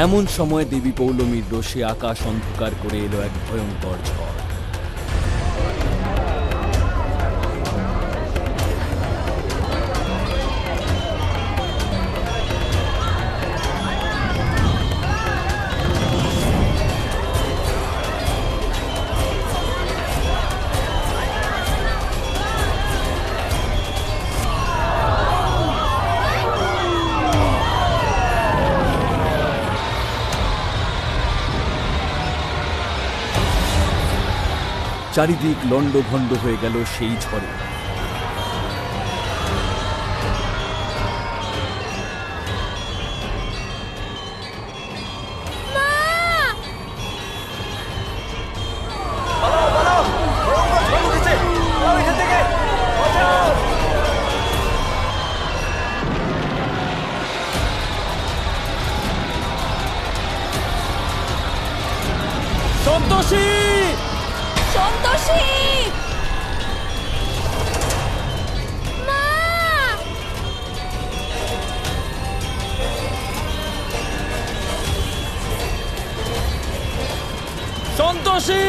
এমন সময় দেবী পৌলমীর রোষে আকাশ অন্ধকার করে এলো এক ভয়ঙ্কর ঝড়। চারিদিক লণ্ডভণ্ড হয়ে গেল সেই ঝড়ে। সন্তোষী! সন্তোষী! মা! সন্তোষী!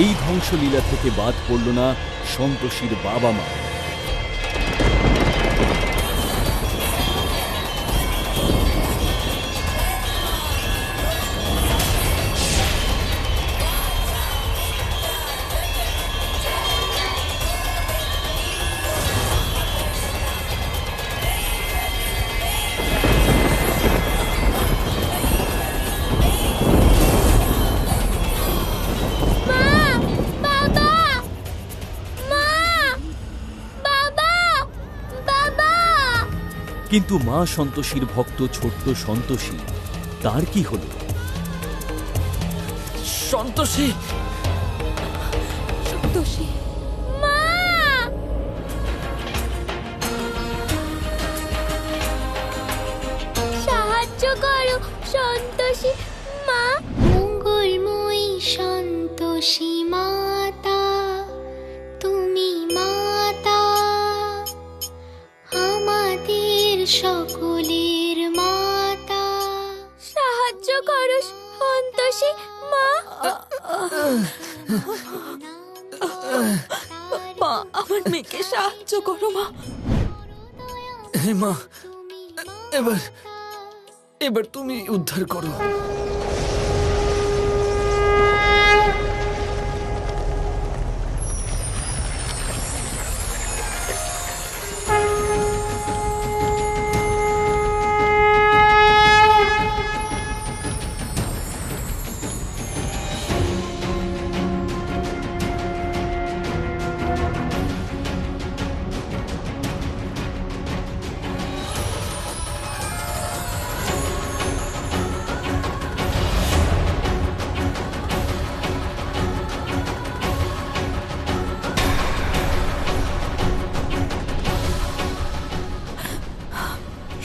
এই ধ্বংসলীলা থেকে বাদ পড়ল না সন্তোষীর বাবা মা। কিন্তু মা সন্তোষীর ভক্ত ছোট্ট সন্তোষী, তার কি হলো? সন্তোষী! সন্তোষী! মা! সাহায্য করো সন্তোষী মা! মঙ্গলময়ী সন্তোষী মাতা, তুমি মাতা, আমাদের সকলের মাতা। সাহায্য করো সন্তোষী মা! মা, আমার মেয়েকে সাহায্য করো মা। মা, এবার তুমি উদ্ধার করো।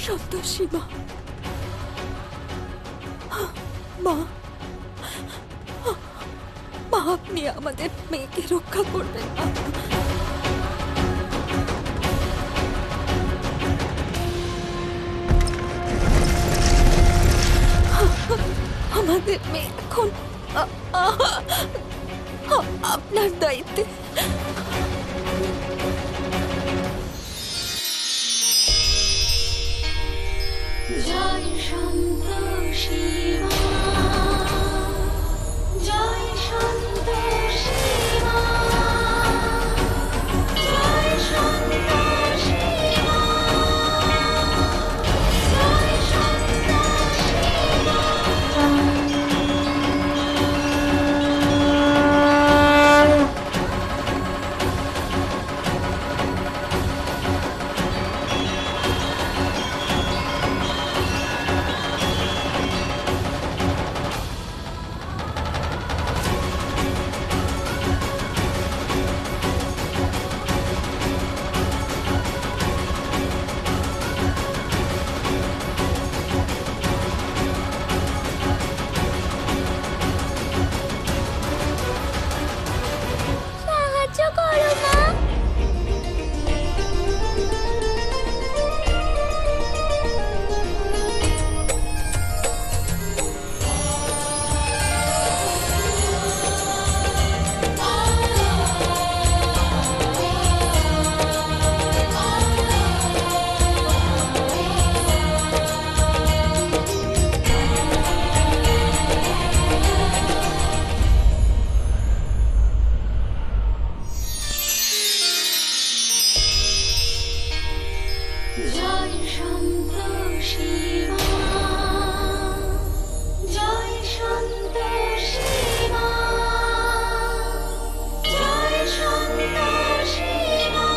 সন্তোষী মা, মা, মা, আপনি আমাদের মেয়েকে রক্ষা করবেন মা। আমাদের মেয়ে এখন আপনার দায়িত্বে। জয় সন্তোষী মা, জয় সন্তোষী মা, জয় সন্তোষী মা, জয় সন্তোষী মা। সাহায্য করো মা। জয় সন্তোষী মা, জয় সন্তোষী মা, জয় সন্তোষী মা।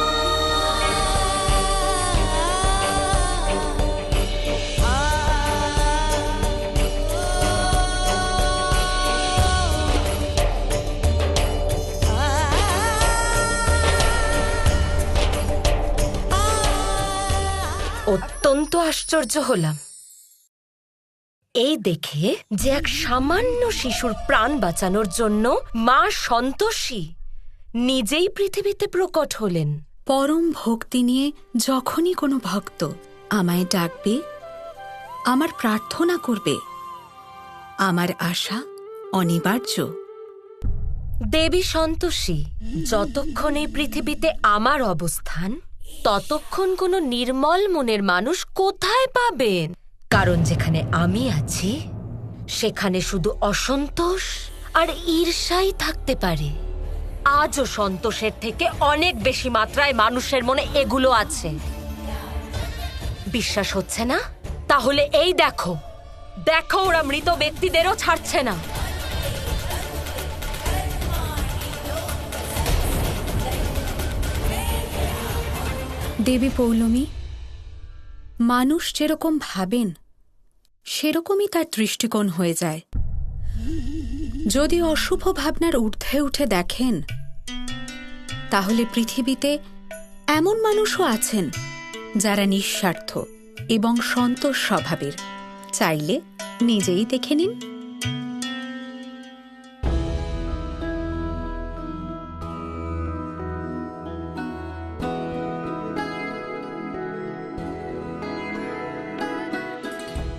অত্যন্ত আশ্চর্য হলাম এই দেখে যে এক সামান্য শিশুর প্রাণ বাঁচানোর জন্য মা সন্তোষী নিজেই পৃথিবীতে প্রকট হলেন। পরম ভক্তি নিয়ে যখনই কোনো ভক্ত আমায় ডাকবে, আমার প্রার্থনা করবে, আমার আশা অনিবার্য। দেবী সন্তোষী, যতক্ষণ এই পৃথিবীতে আমার অবস্থান ততক্ষণ কোনো নির্মল মনের মানুষ কোথায় পাবেন? কারণ যেখানে আমি আছি সেখানে শুধু অসন্তোষ আর ঈর্ষাই থাকতে পারে। আজও সন্তোষের থেকে অনেক বেশি মাত্রায় মানুষের মনে এগুলো আছে। বিশ্বাস হচ্ছে না? তাহলে এই দেখো, দেখো ওরা মৃত ব্যক্তিদেরও ছাড়ছে না। দেবী পৌলমী, মানুষ যেরকম ভাবেন সেরকমই তার দৃষ্টিকোণ হয়ে যায়। যদি অশুভ ভাবনার ঊর্ধ্বে উঠে দেখেন, তাহলে পৃথিবীতে এমন মানুষও আছেন যারা নিঃস্বার্থ এবং সন্তোষ স্বভাবের। চাইলে নিজেই দেখে নিন।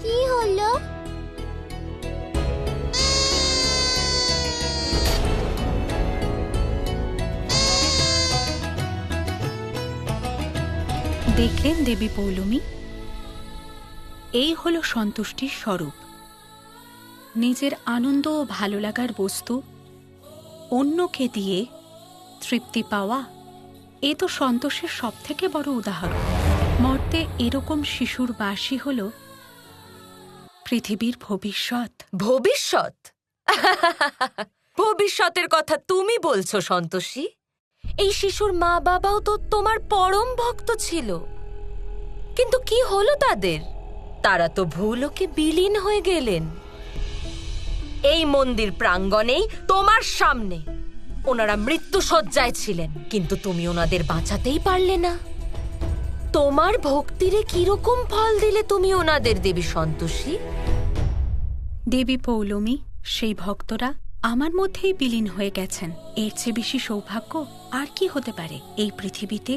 কি হলো? দেখলেন দেবী পৌলমী, এই হল সন্তুষ্টির স্বরূপ। নিজের আনন্দ ও ভালো লাগার বস্তু অন্যকে দিয়ে তৃপ্তি পাওয়া, এ তো সন্তোষের সবথেকে বড় উদাহরণ। মর্তে এরকম শিশুর বাসী হল পৃথিবীর ভবিষ্যৎ। ভবিষ্যৎ? ভবিষ্যতের কথা তুমি বলছো সন্তোষী? এই শিশুর মা বাবাও তো তোমার পরম ভক্ত ছিল, কিন্তু কি হলো তাদের? তারা তো ভূলোকে বিলীন হয়ে গেলেন। এই মন্দির প্রাঙ্গণেই তোমার সামনে ওনারা মৃত্যুশয্যায় ছিলেন, কিন্তু তুমি ওনাদের বাঁচাতেই পারলে না। তোমার ভক্তিরে কিরকম ফল দিলে তুমি ওনাদের, দেবী সন্তোষী? দেবী পৌলমী, সেই ভক্তরা আমার মধ্যেই বিলীন হয়ে গেছেন। এর চেয়ে বেশি সৌভাগ্য আর কি হতে পারে? এই পৃথিবীতে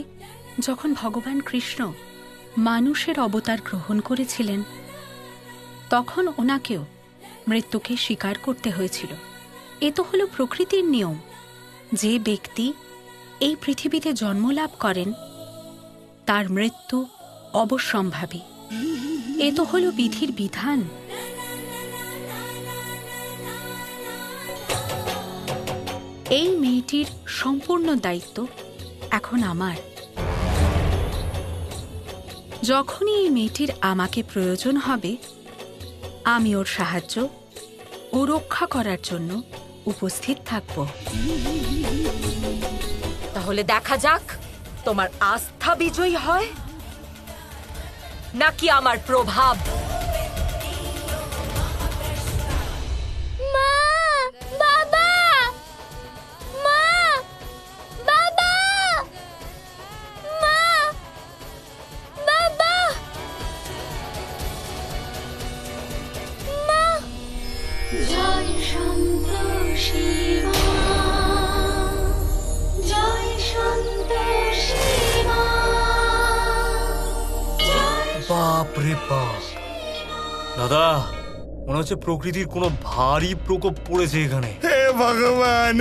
যখন ভগবান কৃষ্ণ মানুষের অবতার গ্রহণ করেছিলেন, তখন ওনাকেও মৃত্যুকে স্বীকার করতে হয়েছিল। এ তো হলো প্রকৃতির নিয়ম। যে ব্যক্তি এই পৃথিবীতে জন্ম লাভ করেন তার মৃত্যু অবশ্যম্ভাবী। এ তো হলো বিধির বিধান। এই মেয়েটির সম্পূর্ণ দায়িত্ব এখন আমার। যখনই এই মেয়েটির আমাকে প্রয়োজন হবে আমি ওর সাহায্য ও রক্ষা করার জন্য উপস্থিত থাকব। তাহলে দেখা যাক তোমার আস্থা বিজয়ী হয় নাকি আমার প্রভাব। মা, বাবা, মা, বাবা, মা, বাবা, মা। জয় সন্তোষী মা, জয় সন্তোষী মা, জয় বাপ রে বাপ, দাদা মনে হচ্ছে প্রকৃতির কোনো ভারী প্রকোপ পড়েছে এখানে। হে ভগবান,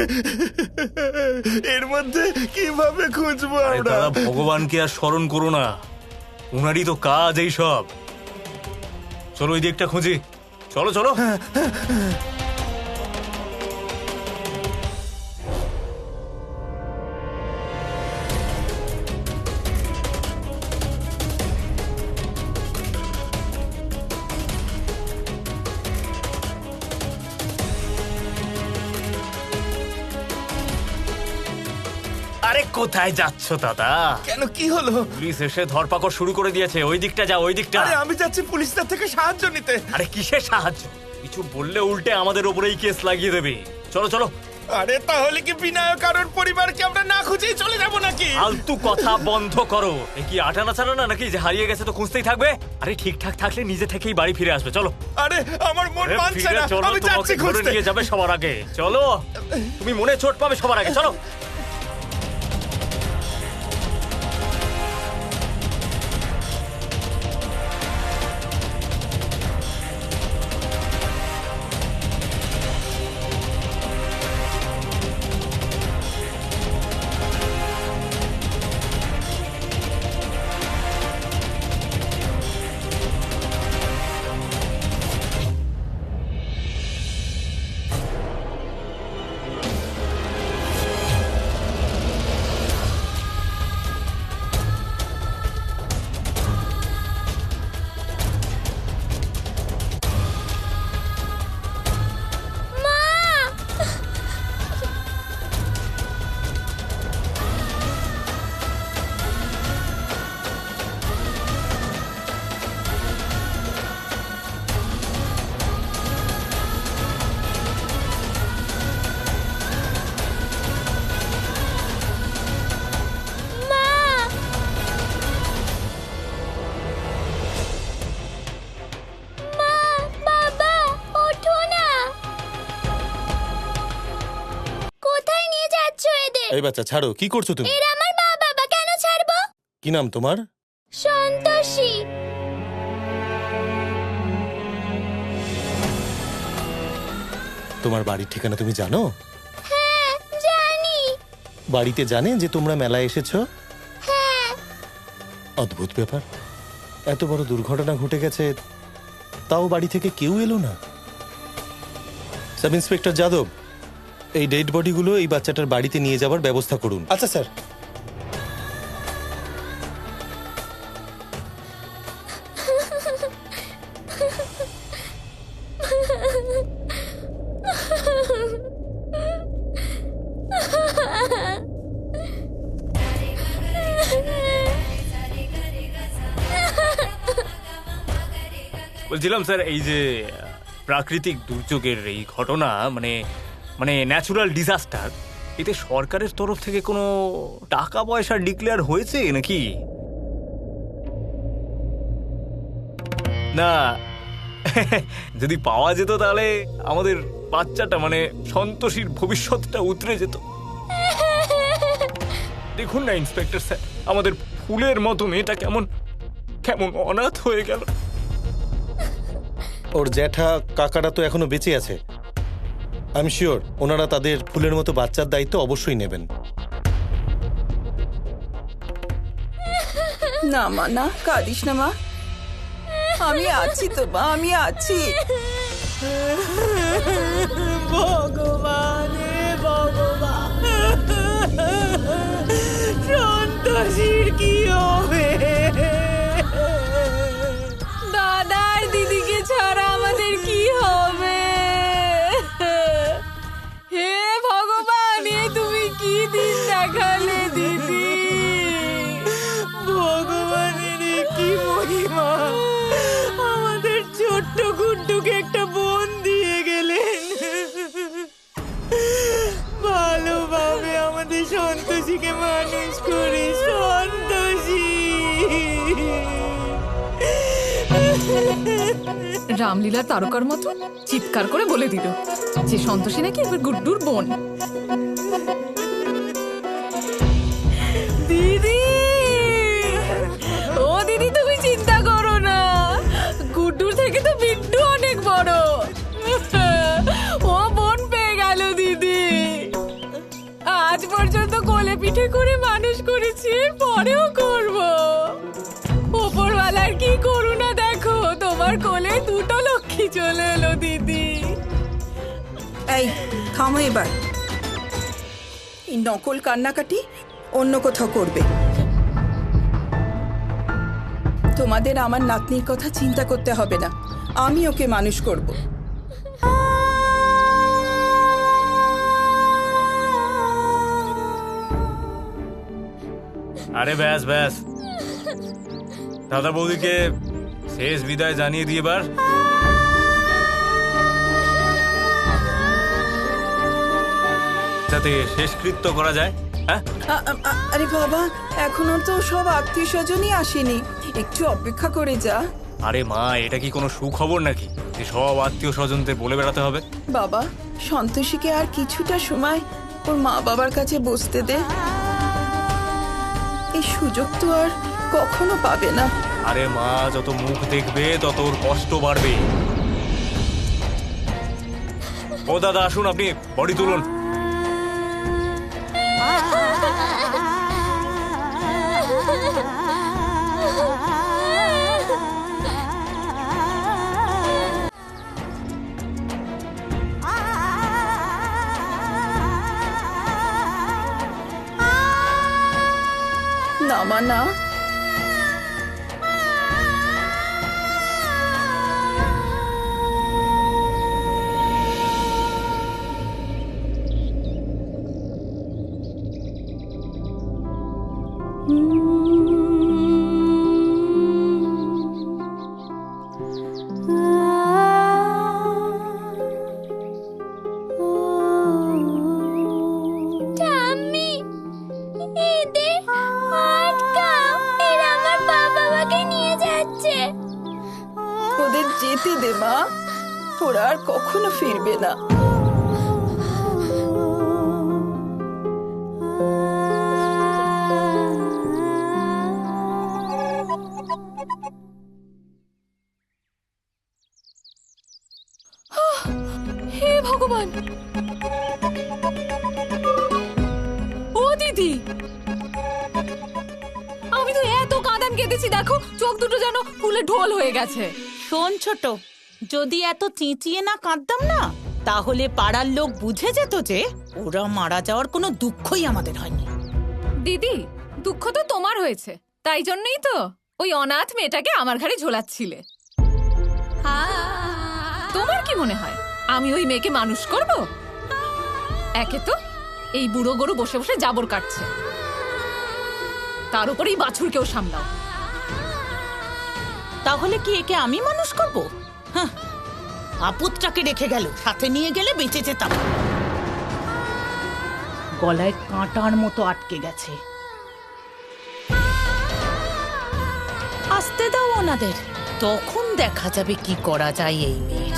এর মধ্যে কিভাবে খুঁজবো আরে আমরা? দাদা, ভগবানকে আর স্মরণ করো না, উনারই তো কাজ এই সব। চলো ওই দিকটা খুঁজি, চলো চলো। আরে কোথায় যাচ্ছ দাদা? কেন, কি হলো? পুলিশ এসে ধরপাকড় শুরু করে দিয়েছে। ওই দিকটা যাও, ওই দিকটা। আরে আমি যাচ্ছি পুলিশদের থেকে সাহায্য নিতে। আরে কিসের সাহায্য? কিছু বললে উল্টে আমাদের উপরেই কেস লাগিয়ে দেবে। চলো চলো। আরে তাহলে কি বিনায়ক আর ওর পরিবারকে আমরা না খুঁজেই চলে যাব নাকি? ফালতু কথা বন্ধ করো। এ কি আটানা ছাড়া না নাকি যে হারিয়ে গেছে তো খুঁজতেই থাকবে? আরে ঠিকঠাক থাকলে নিজে থেকেই বাড়ি ফিরে আসবে। চলো। আরে আমার মন আরে মানছে ফিরে না, চলো, আমি যাচ্ছি তোমাকে ধরে খুঁজতে। নিয়ে যাবে সবার আগে। চলো, তুমি মনে চোট পাবে সবার আগে। চলো। বাবা, ওঠো না। কোথায় নিয়ে যাচ্ছ এদের? এই বাচ্চা ছাড়ো, কি করছো তুমি? এরা আমার মা বাবা, কেন ছাড়বো? কি নাম তোমার? সন্তোষী। তোমার বাড়ির ঠিকানা তুমি জানো? হ্যাঁ, জানি। বাড়িতে জানে যে তোমরা মেলায় এসেছো? হ্যাঁ। অদ্ভুত ব্যাপার, এত বড় দুর্ঘটনা ঘটে গেছে তাও বাড়ি থেকে কেউ এলো না। সাব ইন্সপেক্টর যাদব, এই ডেড বডিগুলো এই বাচ্চাটার বাড়িতে নিয়ে যাওয়ার ব্যবস্থা করুন। আচ্ছা স্যার। বলছিলাম স্যার, এই যে প্রাকৃতিক দুর্যোগের এই ঘটনা, মানে মানে ন্যাচুরাল ডিজাস্টার, এতে সরকারের তরফ থেকে কোনো টাকা পয়সা ডিক্লেয়ার হয়েছে নাকি? না, যদি পাওয়া যেত তাহলে আমাদের বাচ্চাটা মানে সন্তোষীর ভবিষ্যৎটা উতরে যেত। দেখুন না ইন্সপেক্টর স্যার, আমাদের ফুলের মতো মেয়েটা কেমন কেমন অনাথ হয়ে গেল। ওর জ্যাঠা কাকারা তো এখনো বেঁচে আছে, আই এম শিওর ওনারা তাদের ফুলের মতো বাচ্চার দায়িত্ব অবশ্যই নেবেন। না মা, না কাঁদিস না মা, আমি আছি তো মা, আমি আছি। ভগবান ভগবান, সন্তোষীর কি হবে? দাদার দিদিকে ছাড়া আমাদের কি হবে? হে ভগবান, এ তুমি কি দিন দেখালে দিদি? ভগবানের এ কি মহিমা, আমাদের ছোট্ট গুড্ডুকে একটা বোন দিয়ে গেলেন। ভালোভাবে আমাদের সন্তোষীকে মানুষ করে, সন্তোষী। রামলীলা তারকার মতো চিৎকার করে বলে দিল যে সন্তোষী নাকি এবার গুড্ডুর বোন। দিদি, ও দিদি, তুমি চিন্তা করো না, গুড্ডুর থেকে তো বিট্টু অনেক বড়। ও বোন পেয়ে গেল দিদি। আজ পর্যন্ত কোলে পিঠে করে মানুষ করেছি, পরেও করব। ওপরওয়ালার কি করুণা দেখো, তোমার কোলে দুটো লক্ষ্মী চলে এলো দিদি। এই থামো এবার, এই নকল কান্নাকাটি অন্য কোথাও করবে। তোমাদের আমার নাতনির কথা চিন্তা করতে হবে না, আমি ওকে মানুষ করব। আরে ব্যাস ব্যাস, দাদা বৌদিকে শেষ বিদায় জানিয়ে দিয়ে এবার যাতে শেষকৃত্য করা যায়। হ্যাঁ, আরে বাবা, এখনো তো সব আত্মীয় স্বজনই আসেনি, একটু অপেক্ষা করে যা। আরে মা, এটা কি কোনো সুখবর নাকি যে সব আত্মীয় স্বজনদের বলে বেড়াতে হবে? বাবা, সন্তোষীকে আর কিছুটা সময় ওর মা বাবার কাছে বসতে দে, এই সুযোগ তো আর কখনো পাবে না। আরে মা, যত মুখ দেখবে তত ওর কষ্ট বাড়বে। ও দাদা আসুন, আপনি বডি তুলুন। না মা, না। ঠাম্মি, এদের আটকাও, এরা আমার বাবাকে নিয়ে যাচ্ছে। ওদের যেতে দে মা, ওরা আর কখনো ফিরবে না। হে ভগবান, ও দিদি, আমি তো এত কাঁদান কেঁদেছি, দেখো চোখ দুটো যেন ফুলে ঢোল হয়ে গেছে। শোন ছোট, যদি এত চেঁচিয়ে না কাঁদতাম না, তাহলে পাড়ার লোক বুঝে যেত যে ওরা মারা যাওয়ার কোনো দুঃখই আমাদের হয়নি। দিদি, দুঃখ তো তোমার হয়েছে, তাই জন্যই তো ওই অনাথ মেয়েটাকে আমার ঘাড়ে ঝোলাচ্ছিলে। তোমার কি মনে হয় আমি ওই মেয়েকে মানুষ করব? একে তো এই বুড়ো গরু বসে বসে জাবর কাটছে, তার উপরেই বাছুরকেও সামলাও। তাহলে কি একে আমি মানুষ করব? হ্যাঁ, আপুতটাকে রেখে গেল, সাথে নিয়ে গেলে বেঁচে যেতাম। গলায় কাঁটার মতো আটকে গেছে। আসতে দাও ওনাদের, তখন দেখা যাবে কি করা যায় এই মেয়ের।